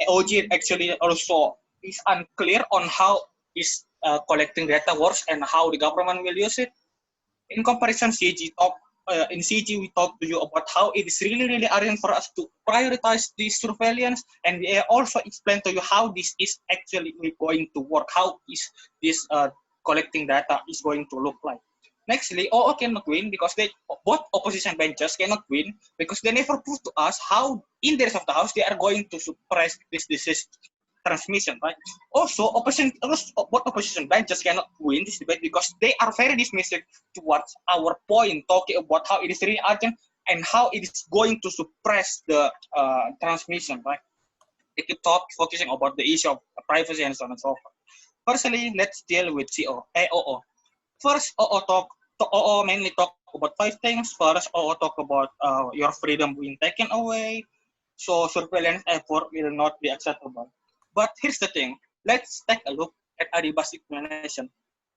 OG actually also is unclear on how is collecting data works and how the government will use it. In comparison, in CG, we talked to you about how it is really urgent for us to prioritize this surveillance, and we also explained to you how this is actually going to work, how is this collecting data is going to look like. Nextly, OO cannot win because both opposition benches cannot win because they never prove to us how in the rest of the house they are going to suppress this disease transmission, right? Also, both opposition benches cannot win this debate because they are very dismissive towards our point, talking about how it is really urgent and how it is going to suppress the transmission, right? They keep focusing about the issue of privacy and so on and so forth. Firstly, let's deal with OO. First, OO mainly talk about 5 things. First, OO talk about your freedom being taken away, so surveillance effort will not be acceptable. But here's the thing. Let's take a look at Adibah's explanation.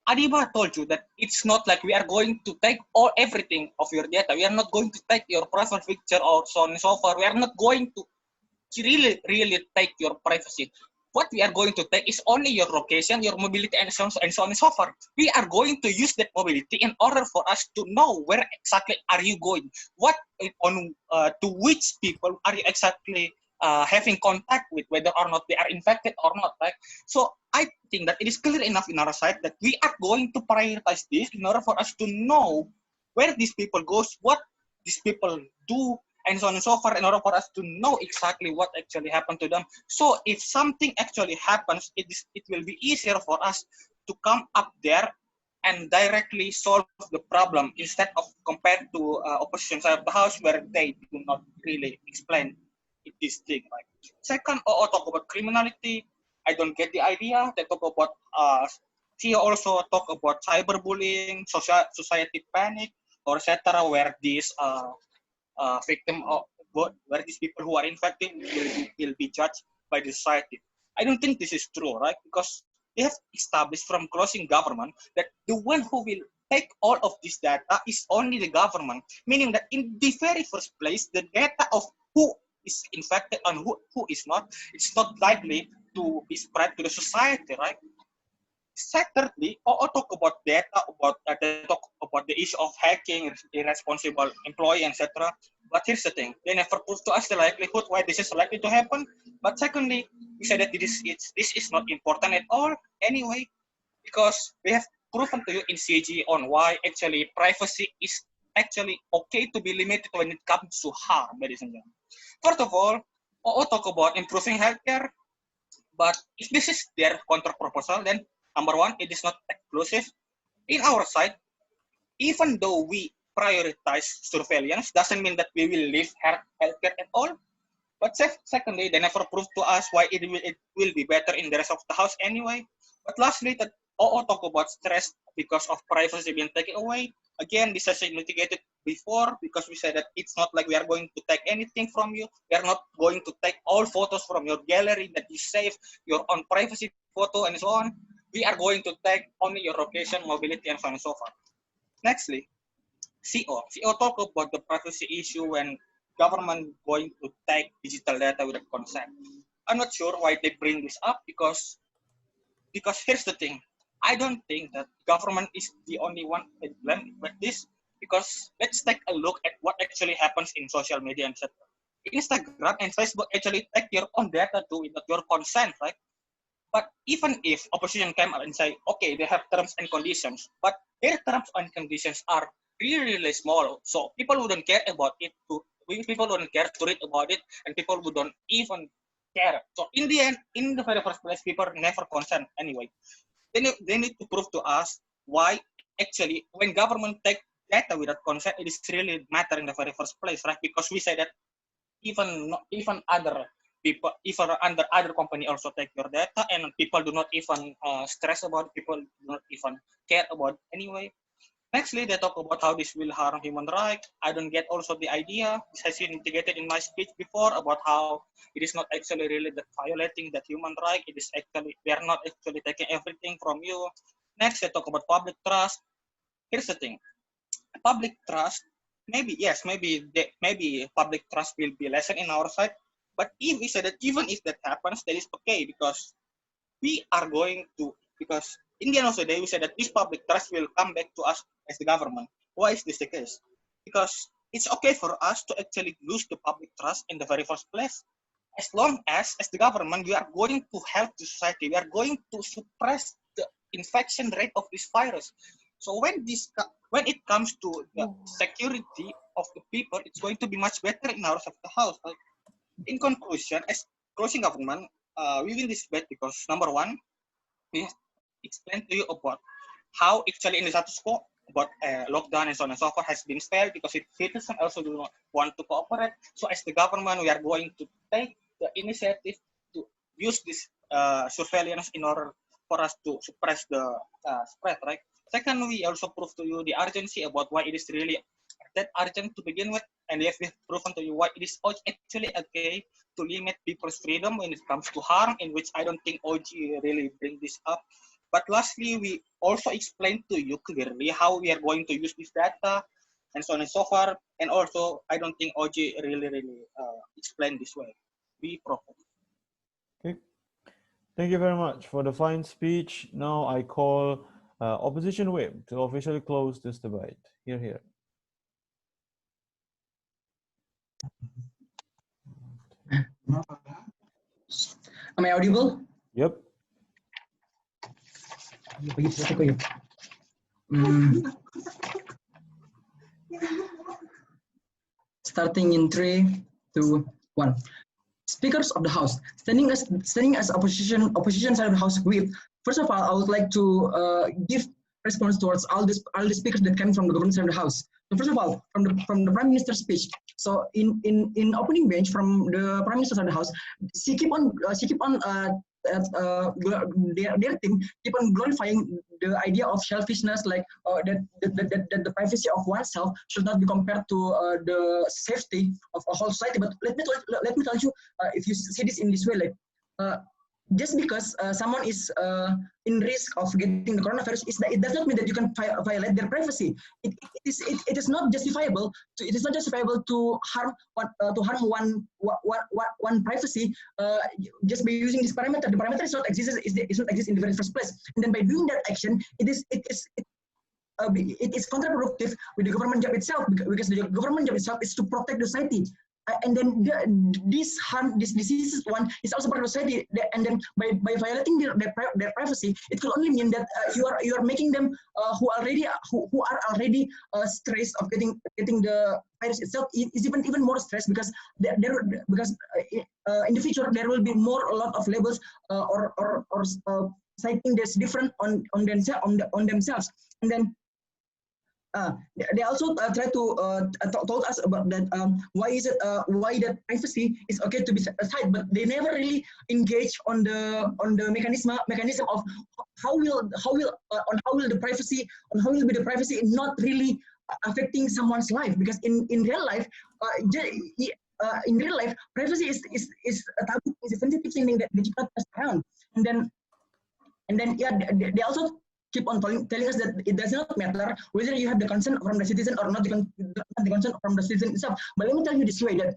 Adibah told you that it's not like we are going to take everything of your data. We are not going to take your profile picture or so on and so forth. We are not going to really take your privacy. What we are going to take is only your location, your mobility, and so on and so forth. We are going to use that mobility in order for us to know where exactly are you going, to which people are you exactly having contact with, whether or not they are infected or not, right? So I think that it is clear enough in our side that we are going to prioritize this in order for us to know where these people goes, what these people do, and so on and so forth, in order for us to know exactly what actually happened to them. So if something actually happens, it will be easier for us to come up there and directly solve the problem instead of compared to opposition side of the house where they do not really explain this thing, right? Second, OO talk about criminality. I don't get the idea. They talk about she also talk about cyberbullying, society panic, or etc., where these victim of where these people who are infected will be judged by the society. I don't think this is true, right? Because they have established from closing government that the one who will take all of this data is only the government, meaning that in the very first place, the data of who is infected and who is not, it's not likely to be spread to the society, right? Secondly, OO talk about data, they talk about the issue of hacking, irresponsible employee, etc. But here's the thing: they never prove to us the likelihood why this is likely to happen. But secondly, we said that this is not important at all anyway, because we have proven to you in CG on why actually privacy is actually okay to be limited when it comes to harm, ladies and gentlemen. First of all, OO talk about improving healthcare, but if this is their counter proposal, then number one, it is not exclusive. In our side, even though we prioritize surveillance, doesn't mean that we will leave healthcare at all. But secondly, they never proved to us why it will be better in the rest of the house anyway. But lastly, that OO talk about stress because of privacy being taken away. Again, this has been mitigated before because we said that it's not like we are going to take anything from you. We are not going to take all photos from your gallery that you save, your own privacy photo, and so on. We are going to take only your location, mobility, and so on and so forth. Nextly, CO talk about the privacy issue when government going to take digital data without consent. I'm not sure why they bring this up because here's the thing. I don't think that government is the only one that blame with this, because let's take a look at what actually happens in social media, etc. Instagram and Facebook actually take your own data too without your consent, right? But even if opposition came out and say, okay, they have terms and conditions, but their terms and conditions are really, really small. So people wouldn't care about it. People wouldn't care to read about it, and people wouldn't even care. So in the end, in the very first place, people never concerned anyway. They need to prove to us why actually when government take data without consent, it is really matter in the very first place, right? Because we say that even other people, even under other company also take your data, and people do not even stress about it, people do not even care about it anyway. Nextly, they talk about how this will harm human rights. I don't get also the idea. This has been integrated in my speech before about how it is not actually really that violating that human right. It is actually, they are not actually taking everything from you. Next, they talk about public trust. Here's the thing. Public trust, maybe, yes, maybe public trust will be lessened in our side. But if we say that even if that happens, that is okay, because we are going to, because in the end of the day, we say that this public trust will come back to us as the government. Why is this the case? Because it's okay for us to actually lose the public trust in the very first place, as long as the government, we are going to help the society, we are going to suppress the infection rate of this virus. So when it comes to the security of the people, it's going to be much better in our side of the house. In conclusion, as closing government, we win this debate because number one, we explained to you about how actually in the status quo about lockdown and so on and so forth has been failed because citizens also do not want to cooperate. So as the government, we are going to take the initiative to use this surveillance in order for us to suppress the spread, right? Second, we also prove to you the urgency about why it is really that urgent to begin with, and we have proven to you why it is actually okay to limit people's freedom when it comes to harm, in which I don't think OG really bring this up. But lastly, we also explained to you clearly how we are going to use this data and so on and so forth. And also, I don't think OG really explained this way. We propose. Okay. Thank you very much for the fine speech. Now I call Opposition Whip to officially close this debate. Here. Am I audible? Yep. Starting in 3, 2, 1. Speakers of the House, standing as opposition side of the House whip. First of all, I would like to give response towards all the speakers that came from the government side of the House. So first of all, from the Prime Minister's speech. So in opening bench from the Prime Minister side of the House, she keep on their team keep on glorifying the idea of selfishness, like that the privacy of oneself should not be compared to the safety of a whole society. But let me tell you, if you see this in this way, like just because someone is in risk of getting the coronavirus, it does not mean that you can violate their privacy. It is not justifiable to harm one privacy just by using this parameter. The parameter is not exist in the very first place, and then by doing that action, it is counterproductive with the government job itself, because the government job itself is to protect the society. And then this disease one is also part of society, and then by violating their privacy, it could only mean that you are making them who are already stressed of getting the virus itself is even more stressed, because in the future there will be a lot of labels or citing that's different on themselves, and then. They also try to told us about that why that privacy is okay to be aside, but they never really engage on the mechanism of how will the privacy be the privacy not really affecting someone's life, because in real life privacy is a taboo, is a sensitive thing that you cannot pass around, and then yeah, they also keep on telling us that it does not matter whether you have the consent from the citizen or not, the consent from the citizen itself. But let me tell you this way, that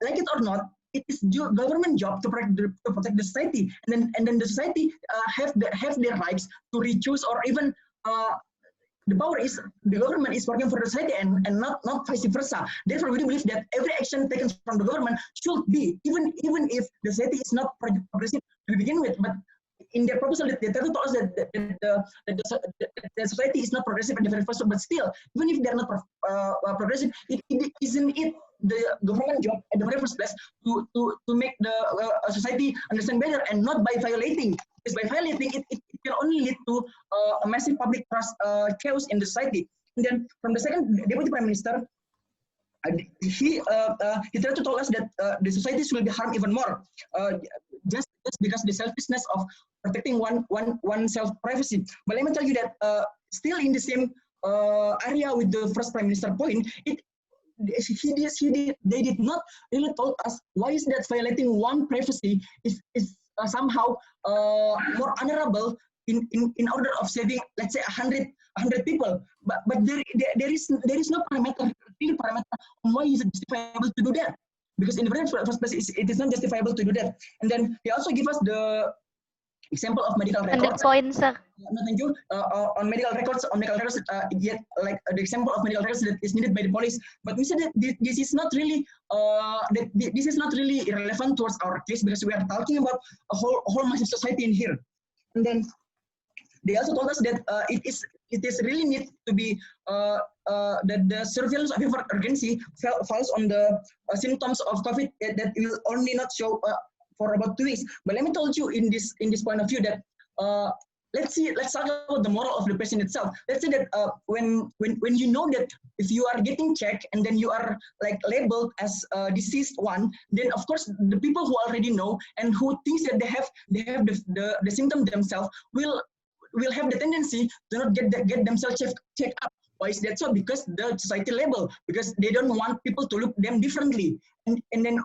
like it or not, it is government job to protect the society, and then the society have their rights to re-choose, or even the power is the government is working for the society and not vice versa. Therefore, we do believe that every action taken from the government should be, even if the society is not progressive to begin with, but in their proposal, they told us that the society is not progressive at the very first, but still, even if they're not progressive, isn't it the government job at the very first place to make the society understand better, and not by violating. Because by violating it can only lead to a massive public trust chaos in the society. And then from the second Deputy Prime Minister, he tried to tell us that the societies will be harmed even more, just because the selfishness of protecting one's self privacy. But let me tell you that still in the same area with the first Prime Minister point, they did not really told us why is that violating one privacy is somehow more honorable in order of saving, let's say, 100 people. But there is no parameter on why is it justifiable to do that, because in the very first place it is not justifiable to do that. And then he also give us the example of medical records. Point, sir. No, thank you. On medical records, yet like the example of medical records that is needed by the police. But we said that this is not really this is not really relevant towards our case, because we are talking about a whole massive society in here. And then they also told us that it is really need to be that the surveillance of emergency falls on the symptoms of COVID that will only not show for about 2 weeks. But let me tell you in this point of view that let's talk about the moral of the patient itself. Let's say that when you know that if you are getting checked and then you are like labeled as a deceased one, then of course the people who already know and who thinks that they have the symptom themselves will have the tendency to not get themselves checked up. Why is that so? Because the society label, because they don't want people to look them differently. And then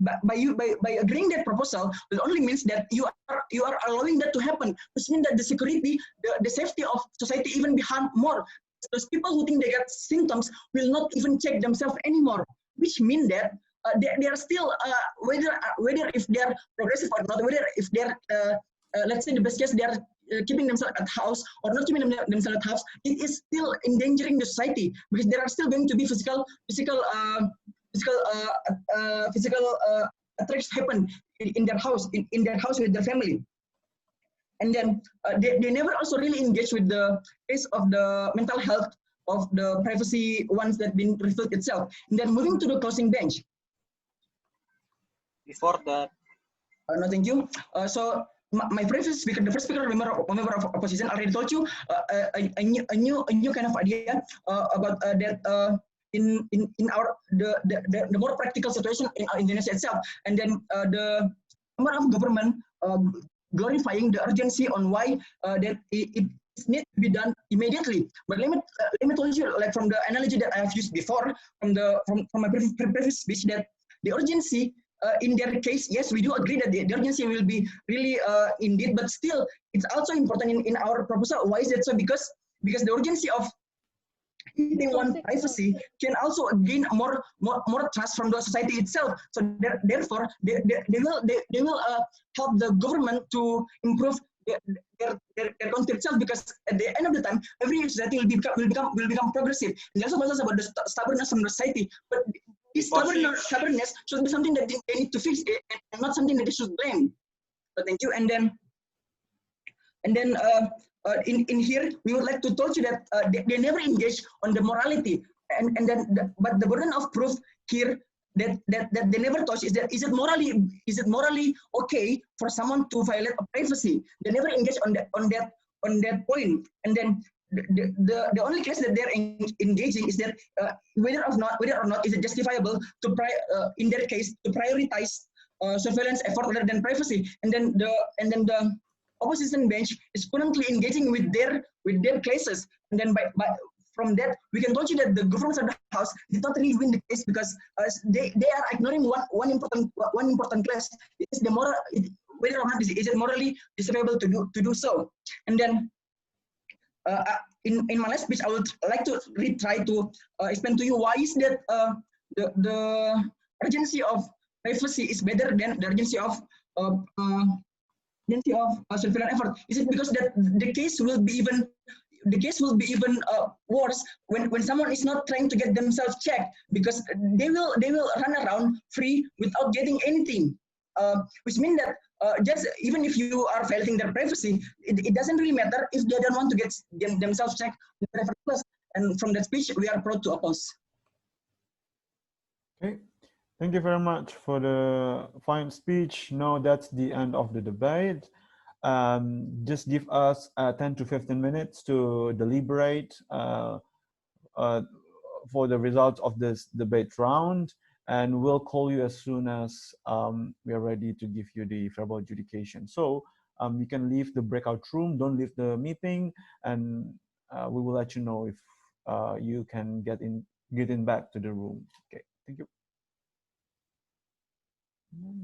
by agreeing that proposal, it only means that you are allowing that to happen, which means that the security, the safety of society even be harmed more. Those people who think they got symptoms will not even check themselves anymore, which means that they are still whether if they are progressive or not, whether if they are let's say the best case they are keeping themselves at house or not keeping themselves at house, it is still endangering the society, because there are still going to be physical attacks happen in their house with their family. And then they never also really engage with the case of the mental health of the privacy ones that been referred itself. And then moving to the closing bench. Before that, no, thank you. So my previous speaker, the first speaker, member of opposition, already told you a new kind of idea about that in our the more practical situation in Indonesia itself, and then the member of government glorifying the urgency on why that it needs to be done immediately. But let me tell you, like from the analogy that I have used before, from my previous speech, that the urgency. In their case, yes, we do agree that the urgency will be really indeed, but still, it's also important in our proposal. Why is that so? Because the urgency of keeping one's privacy can also gain more trust from the society itself. So therefore, they will help the government to improve their content itself, because at the end of the time, every society will become progressive. And also tells us about the stubbornness from the society, but this stubbornness should be something that they need to fix, and not something that they should blame. So thank you. And then in here, we would like to tell you that they never engage on the morality, but the burden of proof here that they never touch is that is it morally okay for someone to violate a privacy? They never engage on that point. And then the only case that they're engaging is that whether or not is it justifiable to in their case to prioritize surveillance effort rather than privacy. And then the opposition bench is currently engaging with their cases. And then from that, we can tell you that the government of the house did not really win the case, because they are ignoring one important clause. It's the moral, whether or not is it morally justifiable to do so. And then in my last speech, I would like to try to explain to you why is that the urgency of privacy is better than the urgency of surveillance effort. Is it because that the case will be even worse when someone is not trying to get themselves checked, because they will run around free without getting anything, which means that just even if you are violating their privacy, it doesn't really matter if they don't want to get themselves checked in the first place. And from that speech, we are proud to oppose. Okay, thank you very much for the fine speech. Now that's the end of the debate. Just give us 10 to 15 minutes to deliberate for the results of this debate round, and we'll call you as soon as we are ready to give you the verbal adjudication. So you can leave the breakout room, don't leave the meeting, and we will let you know if you can get in back to the room. Okay, thank you.